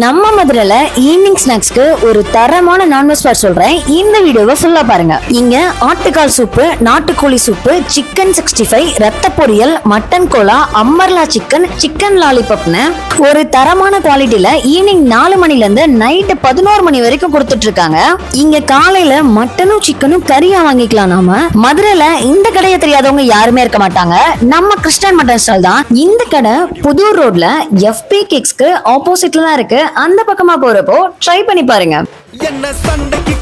நம்ம மதுரையில ஈவினிங் ஸ்நாக்ஸ்க்கு ஒரு தரமான நான்வெஜ் ஸ்பாட் சொல்றேன். இந்த வீடியோவை ஃபுல்லா பாருங்க. இங்க ஆட்டுக்கால் சூப்பு, நாட்டுக்கோழி சூப்பு, சிக்கன் 65, ரத்த பொரியல், மட்டன் கோலா, அம்மர்லா சிக்கன், சிக்கன் லாலிபப்னு ஒரு தரமான குவாலிட்டியில ஈவினிங் 4 மணில இருந்து நைட்டு 11 மணி வரைக்கும் கொடுத்துட்டு இருக்காங்க. இங்க காலையில மட்டனும் சிக்கனும் கறியா வாங்கிக்கலாம். நாம மதுரையில இந்த கடையை தெரியாதவங்க யாருமே இருக்க மாட்டாங்க. நம்ம கிறிஸ்டியன் மட்டன் ஸ்டால் தான். இந்த கடை புதூர் ரோட்ல FP கிக்ஸ்க்கு ஆப்போசிட்ல தான் இருக்கு. அந்த பக்கமா போறப்போ ட்ரை பண்ணி பாருங்க. என்ன சண்டைக்கு